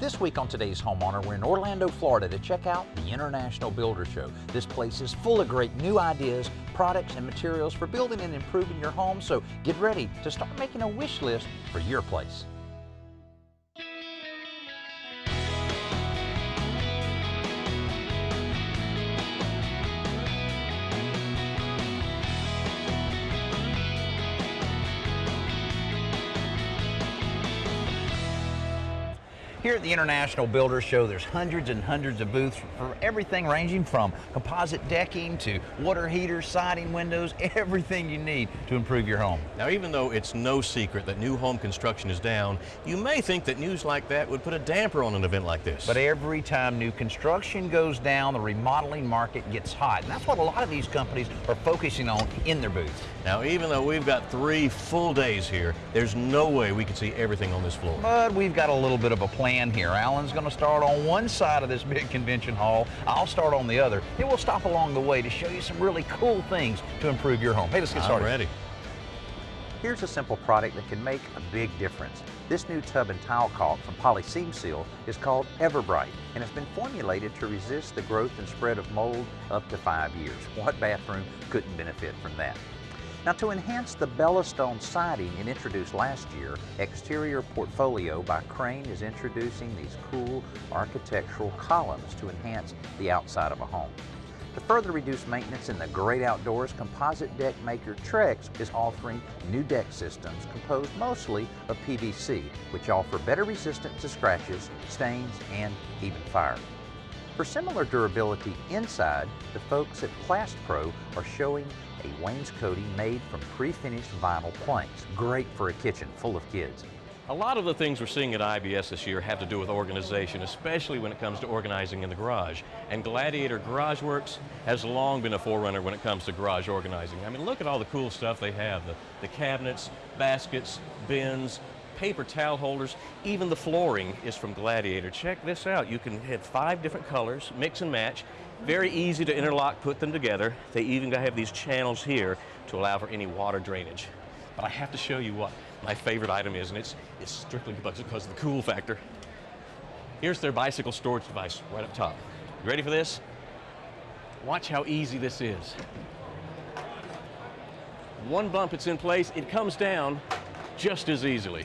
This week on today's Homeowner, we're in Orlando, Florida to check out the International Builder Show. This place is full of great new ideas, products, and materials for building and improving your home, so get ready to start making a wish list for your place. Here at the International Builder Show, there's hundreds and hundreds of booths for everything ranging from composite decking to water heaters, siding, windows, everything you need to improve your home. Now, even though it's no secret that new home construction is down, you may think that news like that would put a damper on an event like this. But every time new construction goes down, the remodeling market gets hot. And that's what a lot of these companies are focusing on in their booths. Now, even though we've got 3 full days here, there's no way we can see everything on this floor. But we've got a little bit of a plan here. Alan's going to start on one side of this big convention hall. I'll start on the other. Then we'll stop along the way to show you some really cool things to improve your home. Hey, let's get started. I'm ready. Here's a simple product that can make a big difference. This new tub and tile caulk from Poly Seam Seal is called Everbright, and it's been formulated to resist the growth and spread of mold up to 5 years. What bathroom couldn't benefit from that? Now, to enhance the Bella Stone siding it introduced last year, Exterior Portfolio by Crane is introducing these cool architectural columns to enhance the outside of a home. To further reduce maintenance in the great outdoors, composite deck maker Trex is offering new deck systems composed mostly of PVC, which offer better resistance to scratches, stains, and even fire. For similar durability inside, the folks at PlastPro are showing a wainscoting made from pre-finished vinyl planks. Great for a kitchen full of kids. A lot of the things we're seeing at IBS this year have to do with organization, especially when it comes to organizing in the garage. And Gladiator Garage Works has long been a forerunner when it comes to garage organizing. I mean, look at all the cool stuff they have. The cabinets, baskets, bins, paper towel holders, even the flooring is from Gladiator. Check this out. You can have 5 different colors, mix and match. Very easy to interlock, put them together. They even have these channels here to allow for any water drainage. But I have to show you what my favorite item is, and it's strictly because of the cool factor. Here's their bicycle storage device right up top. You ready for this? Watch how easy this is. One bump, it's in place, it comes down just as easily.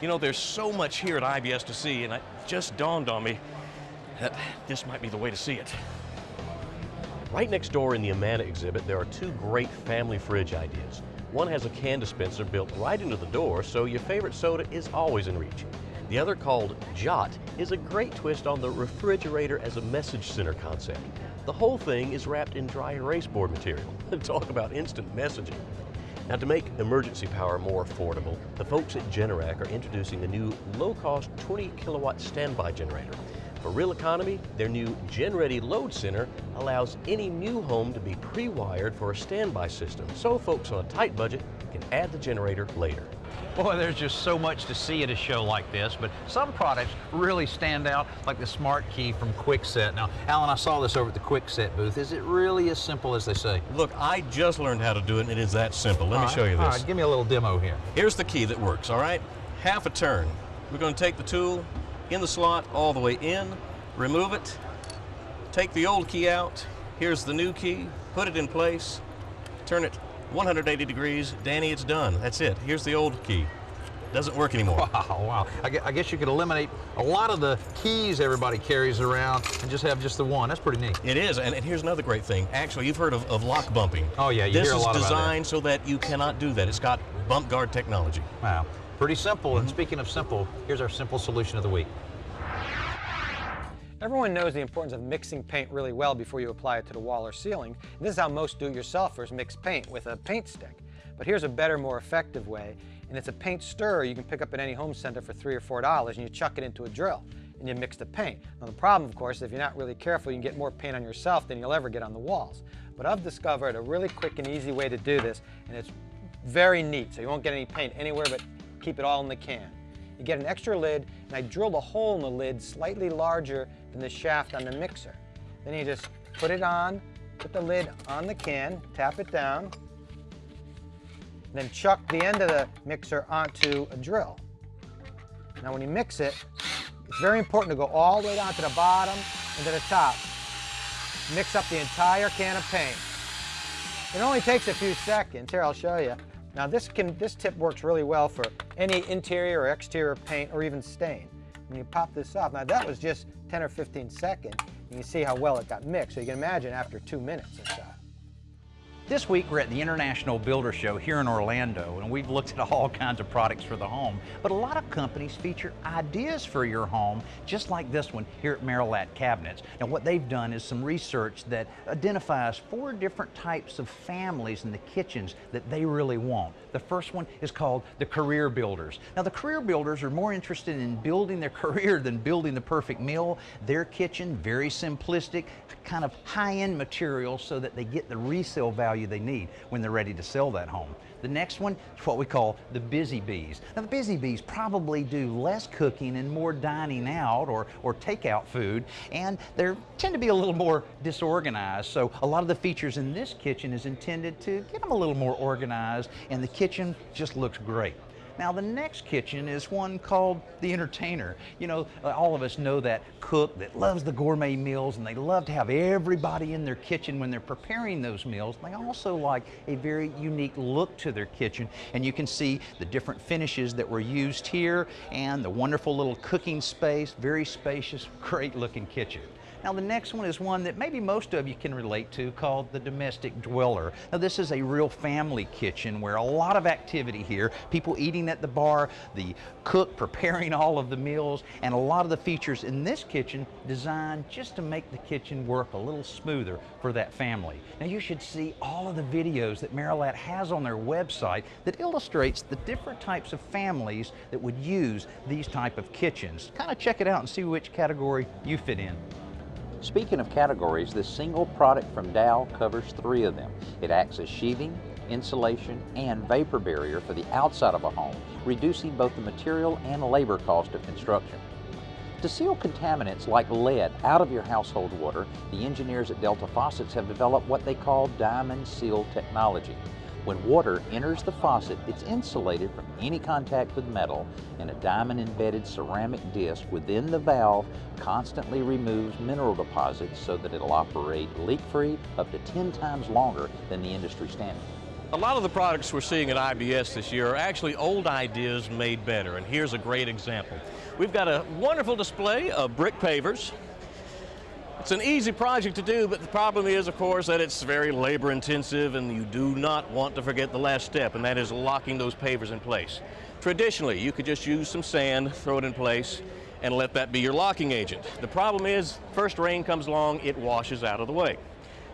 You know, there's so much here at IBS to see, and it just dawned on me that this might be the way to see it. Right next door in the Amana exhibit, there are 2 great family fridge ideas. One has a can dispenser built right into the door, so your favorite soda is always in reach. The other, called Jot, is a great twist on the refrigerator as a message center concept. The whole thing is wrapped in dry erase board material. Talk about instant messaging. Now, to make emergency power more affordable, the folks at Generac are introducing the new low-cost 20-kilowatt standby generator. For real economy, their new GenReady Load Center allows any new home to be pre-wired for a standby system, so folks on a tight budget can add the generator later. Boy, there's just so much to see at a show like this, but some products really stand out, like the Smart Key from Kwikset. Now, Alan, I saw this over at the Kwikset booth. Is it really as simple as they say? Look, I just learned how to do it, and it is that simple. Let me show you this. All right, give me a little demo here. Here's the key that works, all right? Half a turn. We're going to take the tool in the slot all the way in, remove it, take the old key out. Here's the new key, put it in place, turn it 180 degrees. Danny, it's done. That's it. Here's the old key. Doesn't work anymore. Wow. I guess you could eliminate a lot of the keys everybody carries around and just have just the one. That's pretty neat. It is, and here's another great thing. Actually, you've heard of lock bumping. Oh yeah, you hear a lot about that. This is designed so that you cannot do that. It's got bump guard technology. Wow, pretty simple. And speaking of simple, here's our simple solution of the week. Everyone knows the importance of mixing paint really well before you apply it to the wall or ceiling. And this is how most do-it-yourselfers mix paint, with a paint stick. But here's a better, more effective way, and it's a paint stirrer you can pick up at any home center for $3 or $4, and you chuck it into a drill, and you mix the paint. Now the problem, of course, is if you're not really careful, you can get more paint on yourself than you'll ever get on the walls. But I've discovered a really quick and easy way to do this, and it's very neat, so you won't get any paint anywhere, but keep it all in the can. You get an extra lid, and I drilled a hole in the lid slightly larger than the shaft on the mixer. Then you just put it on, put the lid on the can, tap it down, then chuck the end of the mixer onto a drill. Now when you mix it, It's very important to go all the way down to the bottom and to the top. Mix up the entire can of paint. It only takes a few seconds. Here, I'll show you. Now this tip works really well for any interior or exterior paint or even stain. When you pop this off, now that was just 10 or 15 seconds. You can see how well it got mixed. So you can imagine after 2 minutes or so. This week we're at the International Builder Show here in Orlando, and we've looked at all kinds of products for the home. But a lot of companies feature ideas for your home, just like this one here at Marilat Cabinets. Now what they've done is some research that identifies 4 different types of families in the kitchens that they really want. The first one is called the career builders. Now the career builders are more interested in building their career than building the perfect meal. Their kitchen, very simplistic, kind of high-end material so that they get the resale value they need when they're ready to sell that home. The next one is what we call the busy bees. Now the busy bees probably do less cooking and more dining out or takeout food, and they tend to be a little more disorganized. So a lot of the features in this kitchen is intended to get them a little more organized, and the kitchen just looks great. Now the next kitchen is one called the entertainer. You know, all of us know that cook that loves the gourmet meals, and they love to have everybody in their kitchen when they're preparing those meals. They also like a very unique look to their kitchen, and you can see the different finishes that were used here and the wonderful little cooking space, very spacious, great looking kitchen. Now the next one is one that maybe most of you can relate to, called the domestic dweller. Now this is a real family kitchen where a lot of activity here, people eating at the bar, the cook preparing all of the meals, and a lot of the features in this kitchen designed just to make the kitchen work a little smoother for that family. Now you should see all of the videos that Marilat has on their website that illustrates the different types of families that would use these type of kitchens. Kind of check it out and see which category you fit in. Speaking of categories, this single product from Dow covers 3 of them. It acts as sheathing, insulation, and vapor barrier for the outside of a home, reducing both the material and labor cost of construction. To seal contaminants like lead out of your household water, the engineers at Delta Faucets have developed what they call diamond seal technology. When water enters the faucet, it's insulated from any contact with metal, and a diamond-embedded ceramic disc within the valve constantly removes mineral deposits so that it'll operate leak-free up to 10 times longer than the industry standard. A lot of the products we're seeing at IBS this year are actually old ideas made better, and here's a great example. We've got a wonderful display of brick pavers. It's an easy project to do, but the problem is, of course, that it's very labor intensive, and you do not want to forget the last step, and that is locking those pavers in place. Traditionally, you could just use some sand, throw it in place, and let that be your locking agent. The problem is, first rain comes along, it washes out of the way.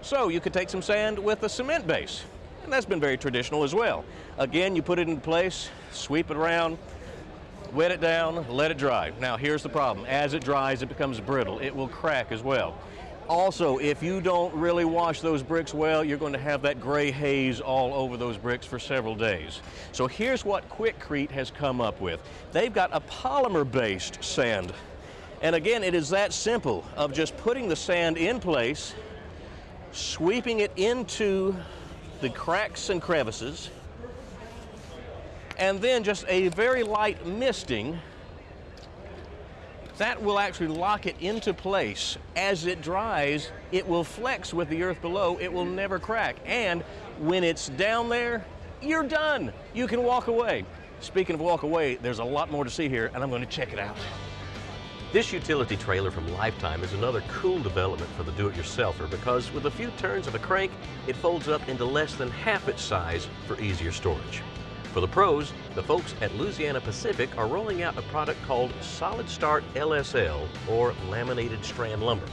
So you could take some sand with a cement base, and that's been very traditional as well. Again, you put it in place, sweep it around, wet it down, let it dry. Now here's the problem. As it dries, it becomes brittle. It will crack as well. Also, if you don't really wash those bricks well, you're going to have that gray haze all over those bricks for several days. So here's what Quikrete has come up with. They've got a polymer-based sand. And again, it is that simple of just putting the sand in place, sweeping it into the cracks and crevices, and then just a very light misting that will actually lock it into place. As it dries, it will flex with the earth below. It will never crack. And when it's down there, you're done. You can walk away. Speaking of walk away, there's a lot more to see here, and I'm going to check it out. This utility trailer from Lifetime is another cool development for the do-it-yourselfer because with a few turns of a crank, it folds up into less than half its size for easier storage. For the pros, the folks at Louisiana Pacific are rolling out a product called Solid Start LSL, or laminated strand lumber.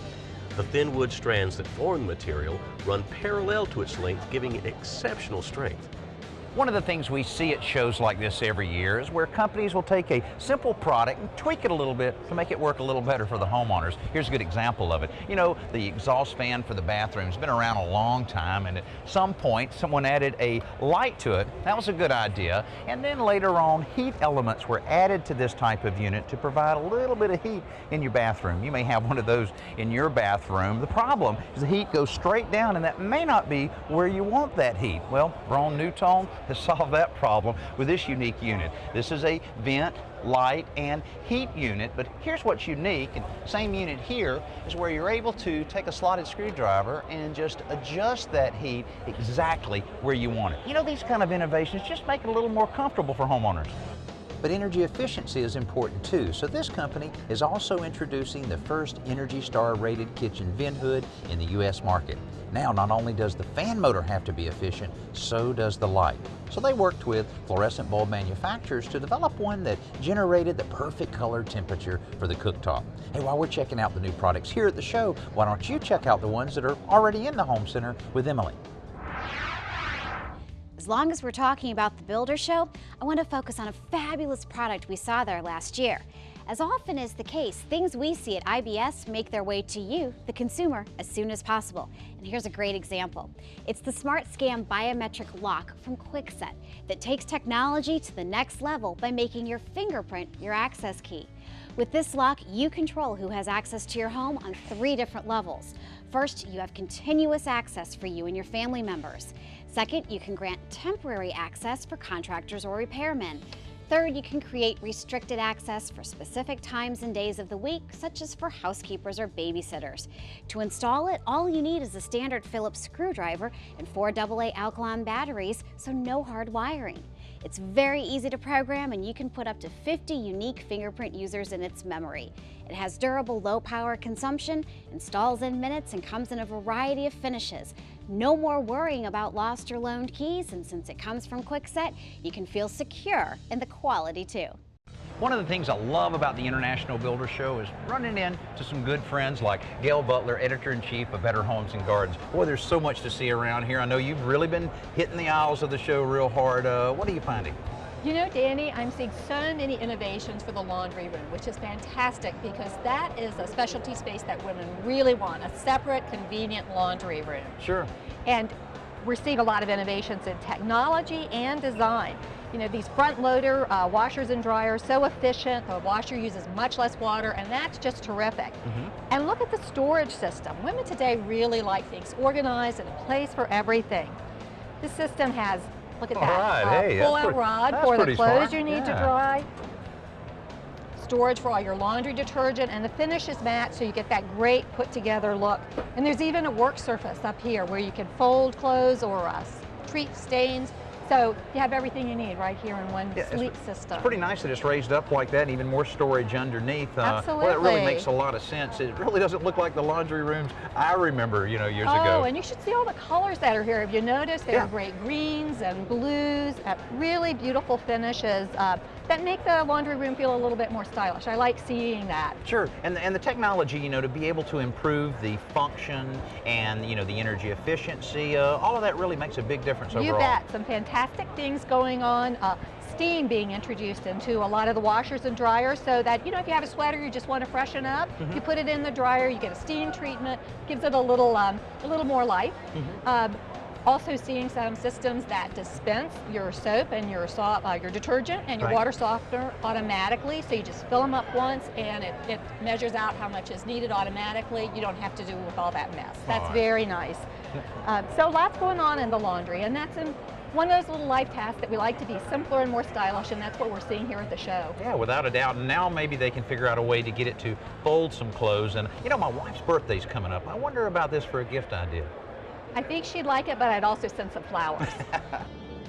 The thin wood strands that form the material run parallel to its length, giving it exceptional strength. One of the things we see at shows like this every year is where companies will take a simple product and tweak it a little bit to make it work a little better for the homeowners. Here's a good example of it. You know, the exhaust fan for the bathroom has been around a long time, and at some point someone added a light to it. That was a good idea. And then later on, heat elements were added to this type of unit to provide a little bit of heat in your bathroom. You may have one of those in your bathroom. The problem is the heat goes straight down, and that may not be where you want that heat. Well, Braun Newton has solved that problem with this unique unit. This is a vent, light, and heat unit, but here's what's unique, and same unit here is where you're able to take a slotted screwdriver and just adjust that heat exactly where you want it. You know, these kind of innovations just make it a little more comfortable for homeowners. But energy efficiency is important too, so this company is also introducing the first Energy Star rated kitchen vent hood in the U.S. market. Now, not only does the fan motor have to be efficient, so does the light. So they worked with fluorescent bulb manufacturers to develop one that generated the perfect color temperature for the cooktop. Hey, while we're checking out the new products here at the show, why don't you check out the ones that are already in the home center with Emily? As long as we're talking about the Builder Show, I want to focus on a fabulous product we saw there last year. As often is the case, things we see at IBS make their way to you, the consumer, as soon as possible. And here's a great example. It's the SmartScan Biometric Lock from Kwikset that takes technology to the next level by making your fingerprint your access key. With this lock, you control who has access to your home on 3 different levels. First, you have continuous access for you and your family members. Second, you can grant temporary access for contractors or repairmen. Third, you can create restricted access for specific times and days of the week, such as for housekeepers or babysitters. To install it, all you need is a standard Phillips screwdriver and 4 AA alkaline batteries, so no hard wiring. It's very easy to program, and you can put up to 50 unique fingerprint users in its memory. It has durable low power consumption, installs in minutes, and comes in a variety of finishes. No more worrying about lost or loaned keys, and since it comes from Kwikset, you can feel secure in the quality too. One of the things I love about the International Builder Show is running into some good friends like Gail Butler, Editor-in-Chief of Better Homes and Gardens. Boy, there's so much to see around here. I know you've really been hitting the aisles of the show real hard. What are you finding? You know, Danny, I'm seeing so many innovations for the laundry room, which is fantastic because that is a specialty space that women really want, a separate, convenient laundry room. Sure. And we're seeing a lot of innovations in technology and design. You know, these front loader washers and dryers, so efficient, the washer uses much less water, and that's just terrific. And look at the storage system. Women today really like things organized and a place for everything. This system has, look at that, pull-out rod for the clothes you need to dry, storage for all your laundry detergent, and the finish is matte, so you get that great put-together look. And there's even a work surface up here where you can fold clothes or treat stains. So you have everything you need right here in one sleek system. It's pretty nice that it's raised up like that, and even more storage underneath. Absolutely. Well, that really makes a lot of sense. It really doesn't look like the laundry rooms I remember, you know, years ago. Oh, and you should see all the colors that are here. If you notice, there are great greens and blues, really beautiful finishes that make the laundry room feel a little bit more stylish. I like seeing that. Sure, and the technology, you know, to be able to improve the function and, you know, the energy efficiency, all of that really makes a big difference overall. You bet. Some fantastic things going on. Steam being introduced into a lot of the washers and dryers, so that, you know, if you have a sweater you just want to freshen up, you put it in the dryer, you get a steam treatment, gives it a little more life. Also seeing some systems that dispense your soap and your detergent and your water softener automatically, so you just fill them up once and it measures out how much is needed automatically. You don't have to do with all that mess. That's very nice. So lots going on in the laundry, and that's one of those little life tasks that we like to be simpler and more stylish, and that's what we're seeing here at the show. Yeah, without a doubt. And now maybe they can figure out a way to get it to fold some clothes. And, you know, my wife's birthday's coming up. I wonder about this for a gift idea. I think she'd like it, but I'd also send some flowers.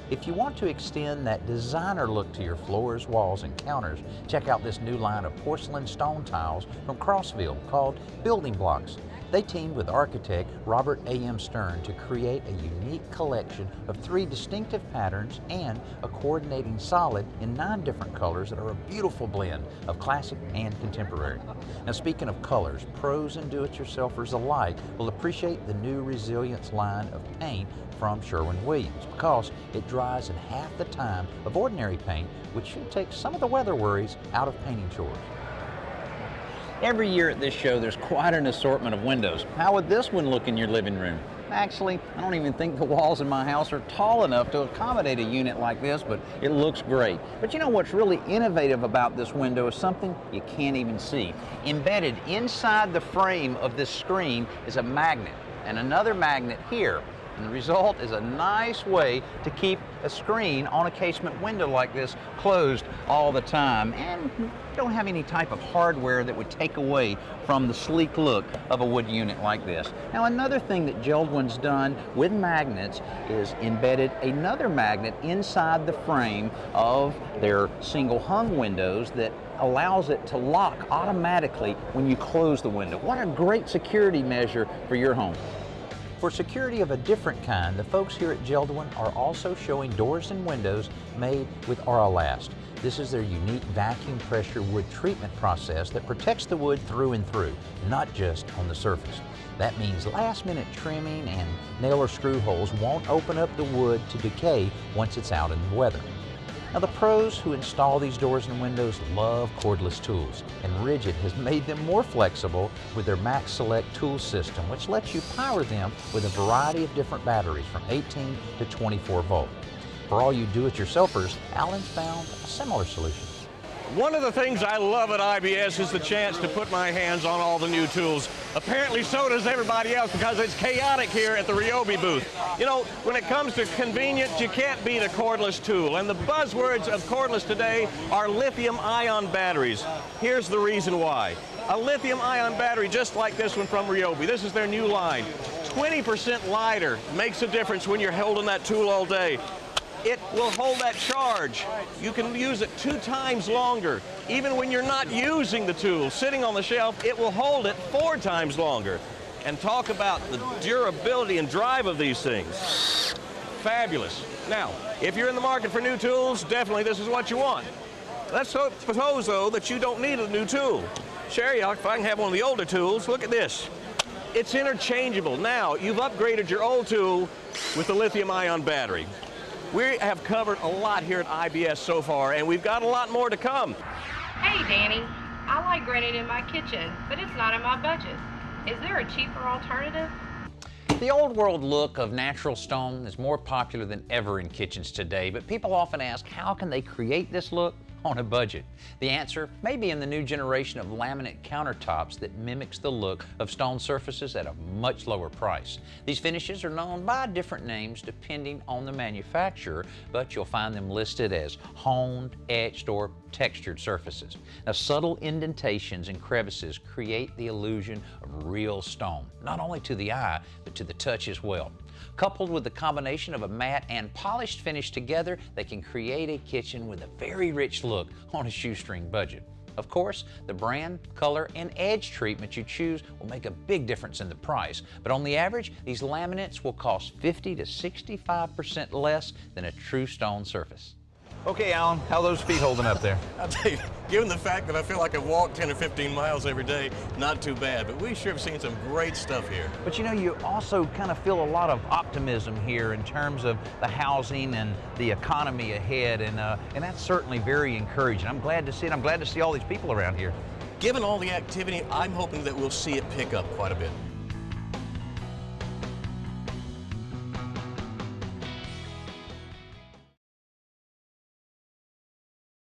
If you want to extend that designer look to your floors, walls, and counters, check out this new line of porcelain stone tiles from Crossville called Building Blocks. They teamed with architect Robert A.M. Stern to create a unique collection of 3 distinctive patterns and a coordinating solid in 9 different colors that are a beautiful blend of classic and contemporary. Now, speaking of colors, pros and do-it-yourselfers alike will appreciate the new Resilience line of paint from Sherwin-Williams because it dries in half the time of ordinary paint, which should take some of the weather worries out of painting chores. Every year at this show, there's quite an assortment of windows. How would this one look in your living room? Actually, I don't even think the walls in my house are tall enough to accommodate a unit like this, but it looks great. But you know what's really innovative about this window is something you can't even see. Embedded inside the frame of this screen is a magnet, and another magnet here. And the result is a nice way to keep a screen on a casement window like this closed all the time. And you don't have any type of hardware that would take away from the sleek look of a wood unit like this. Now, another thing that JELD-WEN's done with magnets is embedded another magnet inside the frame of their single hung windows that allows it to lock automatically when you close the window. What a great security measure for your home. For security of a different kind, the folks here at JELD-WEN are also showing doors and windows made with Auralast. This is their unique vacuum pressure wood treatment process that protects the wood through and through, not just on the surface. That means last-minute trimming and nail or screw holes won't open up the wood to decay once it's out in the weather. Now, the pros who install these doors and windows love cordless tools, and Rigid has made them more flexible with their Max Select tool system, which lets you power them with a variety of different batteries from 18 to 24 volt. For all you do-it-yourselfers, Alan's found a similar solution. One of the things I love at IBS is the chance to put my hands on all the new tools. Apparently so does everybody else, because it's chaotic here at the Ryobi booth. You know, when it comes to convenience, you can't beat a cordless tool. And the buzzwords of cordless today are lithium-ion batteries. Here's the reason why. A lithium-ion battery just like this one from Ryobi. This is their new line. 20% lighter makes a difference when you're holding that tool all day. It will hold that charge. You can use it 2 times longer. Even when you're not using the tool, sitting on the shelf, it will hold it 4 times longer. And talk about the durability and drive of these things. Fabulous. Now, if you're in the market for new tools, definitely this is what you want. Let's suppose, though, that you don't need a new tool. Sherry, if I can have one of the older tools, look at this. It's interchangeable. Now, you've upgraded your old tool with the lithium-ion battery. We have covered a lot here at IBS so far, and we've got a lot more to come. Hey, Danny. I like granite in my kitchen, but it's not in my budget. Is there a cheaper alternative? The old world look of natural stone is more popular than ever in kitchens today, but people often ask, how can they create this look on a budget? The answer may be in the new generation of laminate countertops that mimics the look of stone surfaces at a much lower price. These finishes are known by different names depending on the manufacturer, but you'll find them listed as honed, etched, or textured surfaces. Now, subtle indentations and crevices create the illusion of real stone, not only to the eye, but to the touch as well. Coupled with the combination of a matte and polished finish together, they can create a kitchen with a very rich look on a shoestring budget. Of course, the brand, color, and edge treatment you choose will make a big difference in the price, but on the average, these laminates will cost 50 to 65% less than a true stone surface. Okay, Alan, how are those feet holding up there? I'll tell you, given the fact that I feel like I walk 10 or 15 miles every day, not too bad, but we sure have seen some great stuff here. But you know, you also kind of feel a lot of optimism here in terms of the housing and the economy ahead, and that's certainly very encouraging. I'm glad to see it. I'm glad to see all these people around here. Given all the activity, I'm hoping that we'll see it pick up quite a bit.